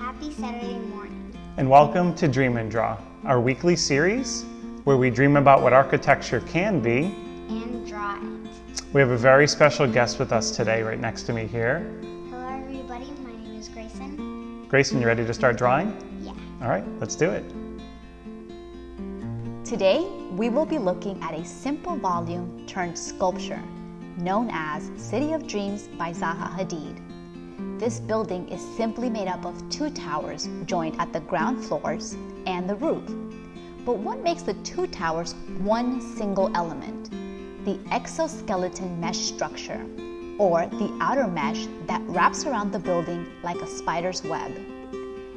Happy Saturday morning. And welcome to Dream and Draw, our weekly series where we dream about what architecture can be And draw it. We have a very special guest with us today, right next to me here. Hello everybody, my name is Grayson. Grayson, you ready to start drawing? Yeah. All right, let's do it. Today, we will be looking at a simple volume turned sculpture known as City of Dreams by Zaha Hadid. This building is simply made up of two towers joined at the ground floors and the roof. But what makes the two towers one single element? The exoskeleton mesh structure, or the outer mesh that wraps around the building like a spider's web.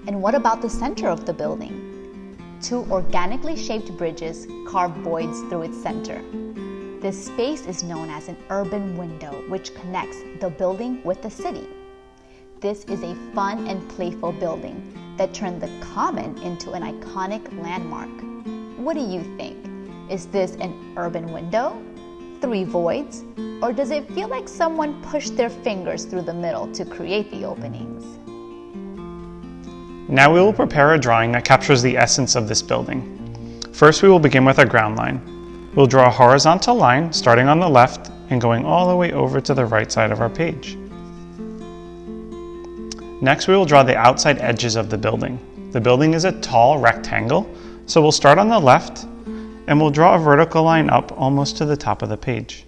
And what about the center of the building? Two organically shaped bridges carve voids through its center. This space is known as an urban window, which connects the building with the city. This is a fun and playful building that turned the common into an iconic landmark. What do you think? Is this an urban window, three voids, or does it feel like someone pushed their fingers through the middle to create the openings? Now we will prepare a drawing that captures the essence of this building. First, we will begin with a ground line. We'll draw a horizontal line starting on the left and going all the way over to the right side of our page. Next, we will draw the outside edges of the building. The building is a tall rectangle, so we'll start on the left and we'll draw a vertical line up almost to the top of the page.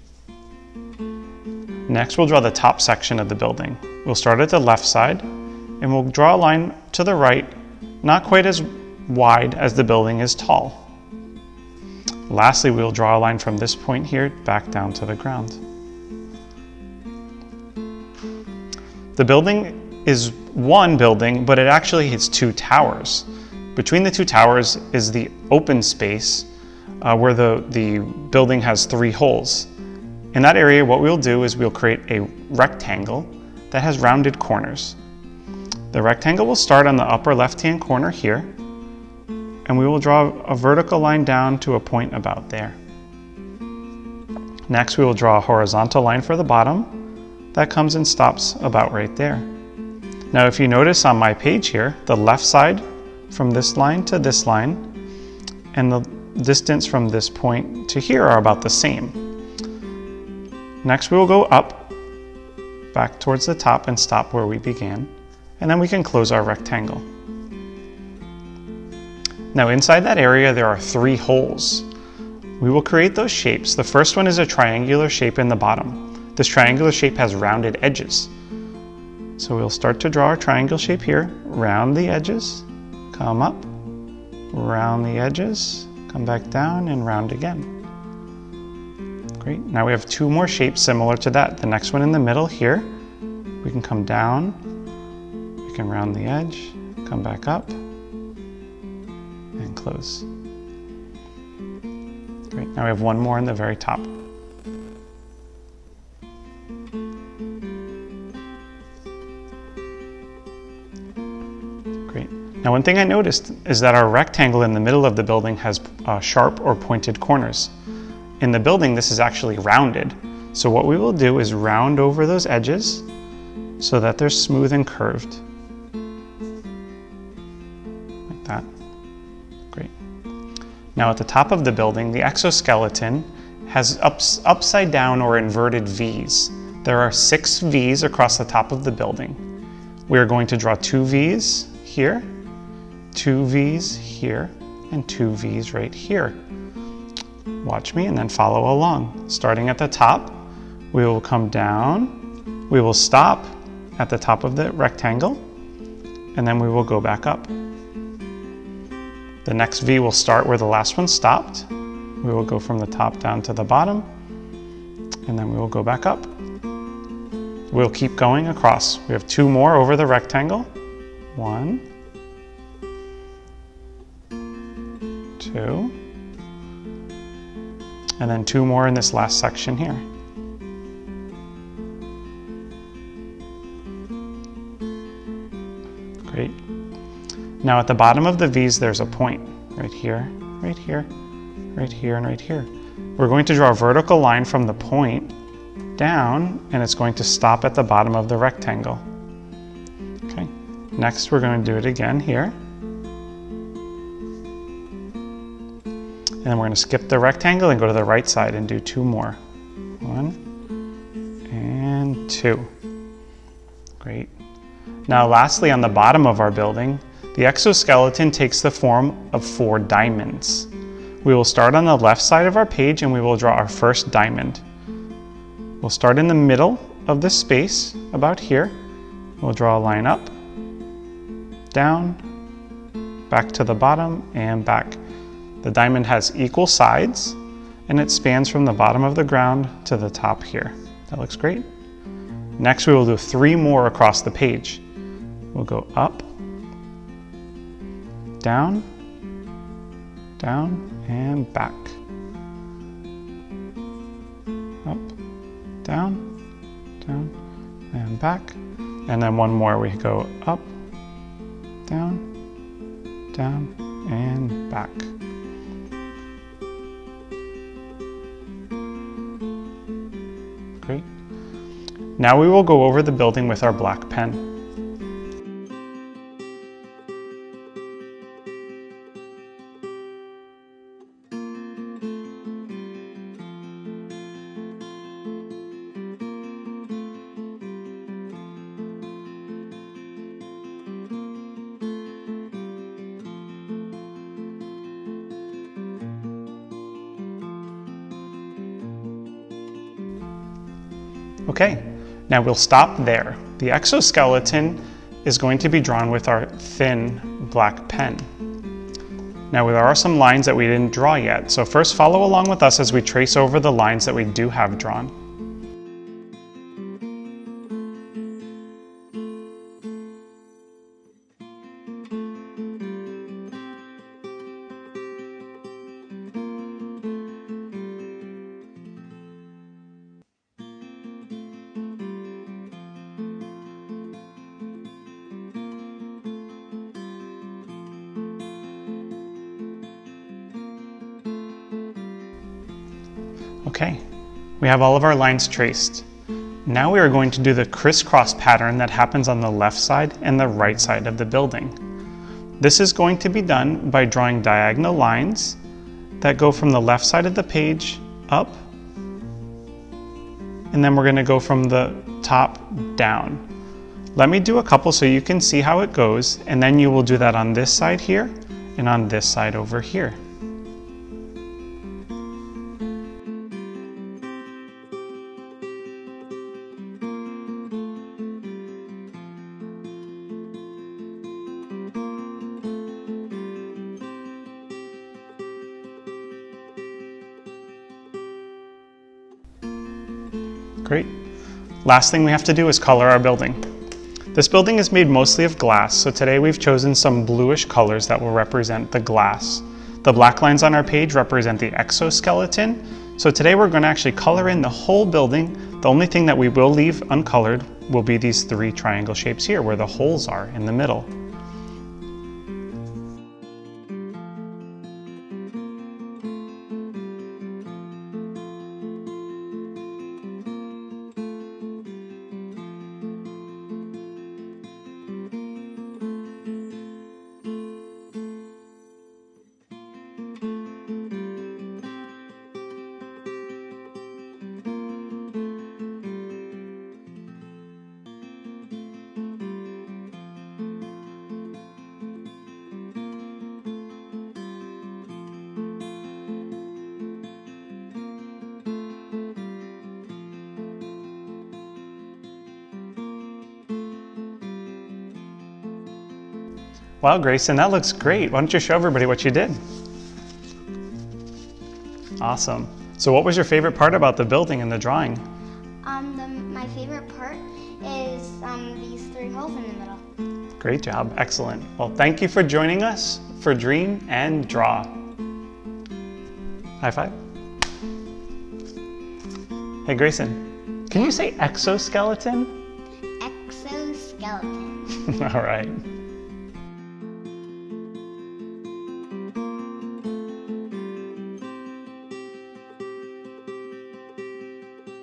Next, we'll draw the top section of the building. We'll start at the left side and we'll draw a line to the right, not quite as wide as the building is tall. Lastly, we'll draw a line from this point here back down to the ground. The building is one building, but it actually has two towers. Between the two towers is the open space where the building has three holes. In that area, what we'll do is we'll create a rectangle that has rounded corners. The rectangle will start on the upper left-hand corner here, and we will draw a vertical line down to a point about there. Next, we will draw a horizontal line for the bottom that comes and stops about right there. Now, if you notice on my page here, the left side from this line to this line and the distance from this point to here are about the same. Next, we will go up, back towards the top and stop where we began, and then we can close our rectangle. Now, inside that area, there are three holes. We will create those shapes. The first one is a triangular shape in the bottom. This triangular shape has rounded edges. So we'll start to draw our triangle shape here, round the edges, come up, round the edges, come back down and round again. Great, now we have two more shapes similar to that. The next one in the middle here, we can come down, we can round the edge, come back up, and close. Great, now we have one more in the very top. Now, one thing I noticed is that our rectangle in the middle of the building has sharp or pointed corners. In the building, this is actually rounded. So what we will do is round over those edges so that they're smooth and curved. Like that. Great. Now at the top of the building, the exoskeleton has upside down or inverted V's. There are 6 V's across the top of the building. We are going to draw 2 V's here, 2 V's here, and 2 V's right here. Watch me and then follow along. Starting at the top, we will come down, we will stop at the top of the rectangle, and then we will go back up. The next V will start where the last one stopped. We will go from the top down to the bottom, and then we will go back up. We'll keep going across. We have 2 more over the rectangle. 1, 2, and then 2 more in this last section here. Great. Now at the bottom of the V's, there's a point right here, right here, right here, and right here. We're going to draw a vertical line from the point down, and it's going to stop at the bottom of the rectangle. Okay. Next, we're going to do it again here. And then we're going to skip the rectangle and go to the right side and do 2 more. 1 and 2. Great. Now lastly, on the bottom of our building, the exoskeleton takes the form of 4 diamonds. We will start on the left side of our page and we will draw our first diamond. We'll start in the middle of the space, about here. We'll draw a line up, down, back to the bottom, and back. The diamond has equal sides, and it spans from the bottom of the ground to the top here. That looks great. Next, we will do 3 more across the page. We'll go up, down, down, and back. Up, down, down, and back. And then 1 more, we go up, down, down, and back. Great. Now we will go over the building with our black pen. Okay, now we'll stop there. The exoskeleton is going to be drawn with our thin black pen. Now there are some lines that we didn't draw yet, so first follow along with us as we trace over the lines that we do have drawn. Okay, we have all of our lines traced. Now we are going to do the crisscross pattern that happens on the left side and the right side of the building. This is going to be done by drawing diagonal lines that go from the left side of the page up, and then we're going to go from the top down. Let me do a couple so you can see how it goes, and then you will do that on this side here and on this side over here. Great. Last thing we have to do is color our building. This building is made mostly of glass, so today we've chosen some bluish colors that will represent the glass. The black lines on our page represent the exoskeleton, so today we're going to actually color in the whole building. The only thing that we will leave uncolored will be these 3 triangle shapes here where the holes are in the middle. Wow, Grayson, that looks great. Why don't you show everybody what you did? Awesome. So what was your favorite part about the building and the drawing? My favorite part is these 3 holes in the middle. Great job, excellent. Well, thank you for joining us for Dream and Draw. High five. Hey, Grayson, can you say exoskeleton? Exoskeleton. All right.